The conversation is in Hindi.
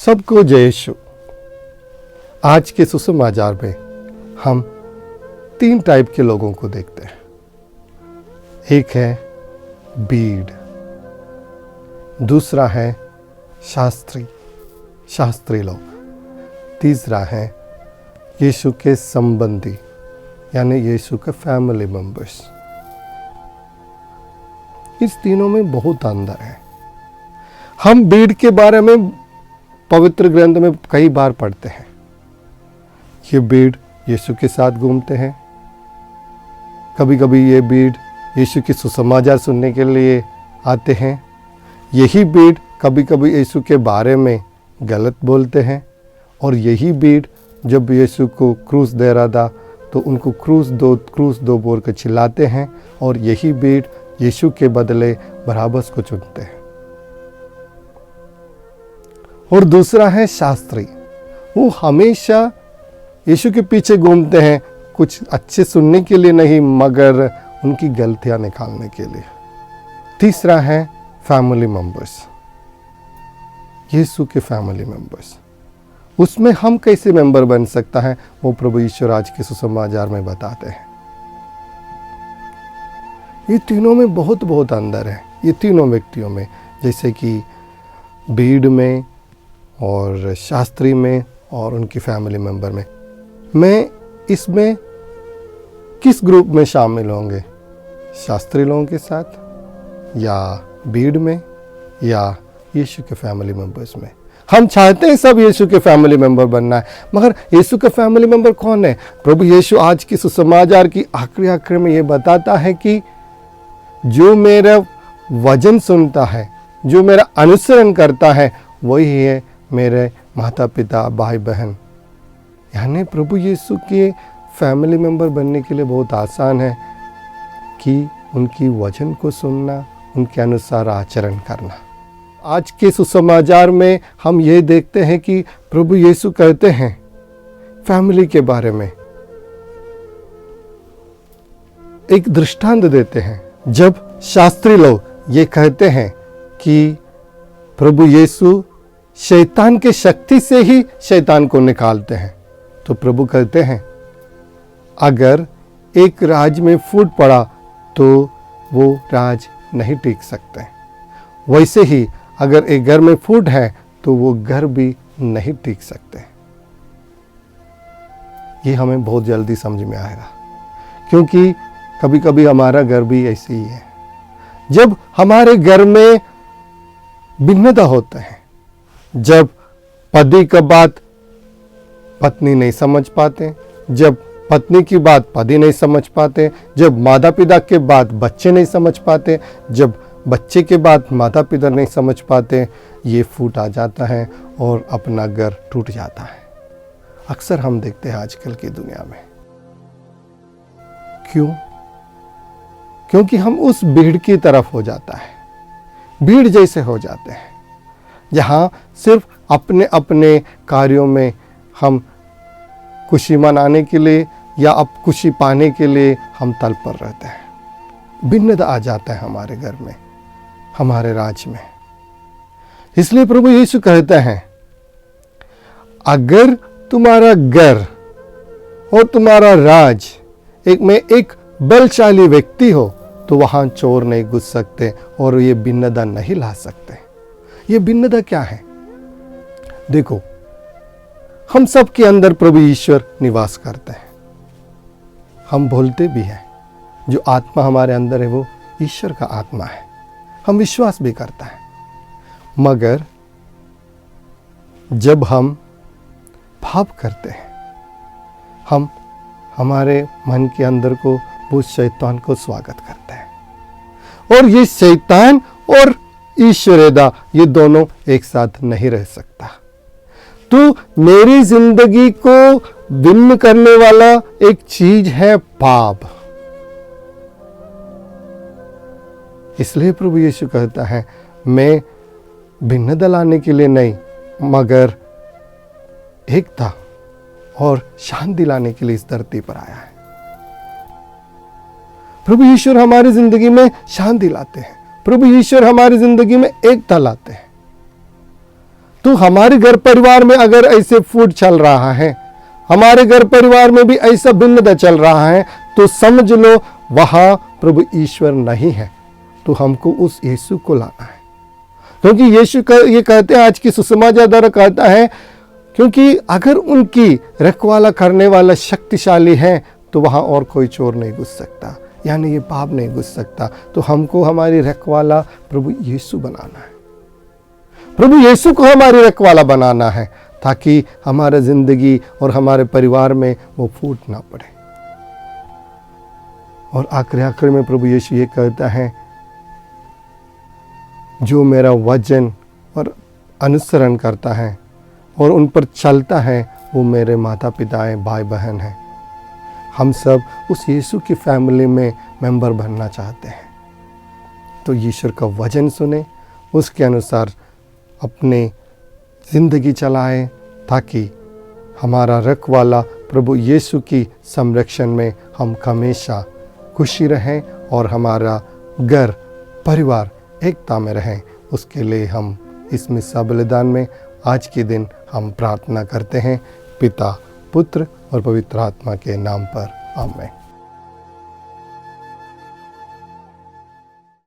सबको जय यीशु। आज के सुसमाचार में हम 3 टाइप के लोगों को देखते हैं। एक है भीड़, दूसरा है शास्त्री लोग, तीसरा है यीशु के संबंधी यानी यीशु के फैमिली मेंबर्स। इस तीनों में बहुत अंतर है। हम भीड़ के बारे में पवित्र ग्रंथ में कई बार पढ़ते हैं। ये भीड़ यीशु के साथ घूमते हैं। कभी कभी ये भीड़ यीशु की सुसमाचार सुनने के लिए आते हैं। यही भीड़ कभी कभी यीशु के बारे में गलत बोलते हैं। और यही भीड़ जब यीशु को क्रूस दे रहा था तो उनको क्रूस दो बोल कर चिल्लाते हैं। और यही भीड़ यीशु के बदले बराबस को चुनते हैं। और दूसरा है शास्त्री। वो हमेशा यीशु के पीछे घूमते हैं, कुछ अच्छे सुनने के लिए नहीं मगर उनकी गलतियां निकालने के लिए। तीसरा है फैमिली मेंबर्स, यीशु के फैमिली मेंबर्स। उसमें हम कैसे मेंबर बन सकता है वो प्रभु ईश्वर आज के सुसमाचार में बताते हैं। ये तीनों में बहुत अंतर है। ये तीनों व्यक्तियों में, जैसे कि भीड़ में और शास्त्री में और उनकी फैमिली मेंबर में। मैं इसमें किस ग्रुप में शामिल होंगे? शास्त्री लोगों के साथ या भीड़ में या यीशु के फैमिली मेंबर्स में? हम चाहते हैं सब यीशु के फैमिली मेंबर बनना है, मगर यीशु का फैमिली मेंबर कौन है? प्रभु यीशु आज की सुसमाचार की आखिरी में ये बताता है कि जो मेरा वचन सुनता है, जो मेरा अनुसरण करता है, वही है मेरे माता पिता भाई बहन। यानी प्रभु यीशु के फैमिली मेंबर बनने के लिए बहुत आसान है कि उनकी वचन को सुनना, उनके अनुसार आचरण करना। आज के सुसमाचार में हम ये देखते हैं कि प्रभु यीशु कहते हैं फैमिली के बारे में, एक दृष्टांत देते हैं। जब शास्त्री लोग ये कहते हैं कि प्रभु यीशु शैतान के शक्ति से ही शैतान को निकालते हैं, तो प्रभु कहते हैं अगर एक राज में फूट पड़ा तो वो राज नहीं टिक सकते। वैसे ही अगर एक घर में फूट है तो वो घर भी नहीं टिक सकते। ये हमें बहुत जल्दी समझ में आएगा, क्योंकि कभी कभी हमारा घर भी ऐसे ही है। जब हमारे घर में भिन्नता होता है, जब पति का बात पत्नी नहीं समझ पाते, जब पत्नी की बात पति नहीं समझ पाते, जब माता पिता के बात बच्चे नहीं समझ पाते, जब बच्चे के बात माता पिता नहीं समझ पाते, ये फूट आ जाता है और अपना घर टूट जाता है। अक्सर हम देखते हैं आजकल की दुनिया में। क्यों? क्योंकि हम उस भीड़ की तरफ हो जाता है, भीड़ जैसे हो जाते हैं, जहाँ सिर्फ अपने अपने कार्यों में हम खुशी मनाने के लिए या अब खुशी पाने के लिए हम तत्पर रहते हैं। भिन्नता आ जाता है हमारे घर में, हमारे राज्य में। इसलिए प्रभु यीशु कहते हैं अगर तुम्हारा घर और तुम्हारा राज एक बलशाली व्यक्ति हो तो वहां चोर नहीं घुस सकते और ये भिन्नता नहीं ला सकते। ये भिन्नता क्या है? देखो, हम सब के अंदर प्रभु ईश्वर निवास करते हैं। हम बोलते भी हैं जो आत्मा हमारे अंदर है वो ईश्वर का आत्मा है। हम विश्वास भी करता है, मगर जब हम पाप करते हैं, हम हमारे मन के अंदर को वो शैतान को स्वागत करते हैं। और ये शैतान और ईश्वरदा ये दोनों एक साथ नहीं रह सकता। तो मेरी जिंदगी को भिन्न करने वाला एक चीज है पाप। इसलिए प्रभु यीशु कहता है मैं भिन्नता लाने के लिए नहीं मगर एकता और शांति लाने के लिए इस धरती पर आया है। प्रभु ईश्वर हमारी जिंदगी में शांति लाते हैं, प्रभु ईश्वर हमारी जिंदगी में एकता लाते हैं। तो हमारे घर परिवार में अगर ऐसे फूड चल रहा है, हमारे घर परिवार में भी ऐसा भिन्नता चल रहा है, तो समझ लो वहां प्रभु ईश्वर नहीं है। तो हमको उस यीशु को लाना है, क्योंकि यीशु ये कहते हैं, आज की सुसमाचार द्वारा कहता है, क्योंकि अगर उनकी रखवाला करने वाला शक्तिशाली है तो वहां और कोई चोर नहीं घुस सकता, यानी ये पाप नहीं घुस सकता। तो हमको हमारी रखवाला प्रभु यीशु बनाना है, प्रभु यीशु को हमारी रखवाला बनाना है, ताकि हमारा जिंदगी और हमारे परिवार में वो फूट ना पड़े। और आखिर में प्रभु यीशु ये कहता है, जो मेरा वचन और अनुसरण करता है और उन पर चलता है, वो मेरे माता पिता हैं, भाई बहन हैं। हम सब उस यीशु की फैमिली में मेंबर बनना चाहते हैं। तो ईश्वर का वचन सुने, उसके अनुसार अपने ज़िंदगी चलाएं, ताकि हमारा रखवाला प्रभु यीशु की संरक्षण में हम हमेशा खुशी रहें और हमारा घर परिवार एकता में रहें। उसके लिए हम इस मिस्सा बलिदान में आज के दिन हम प्रार्थना करते हैं, पिता, पुत्र और पवित्र आत्मा के नाम पर। आमीन।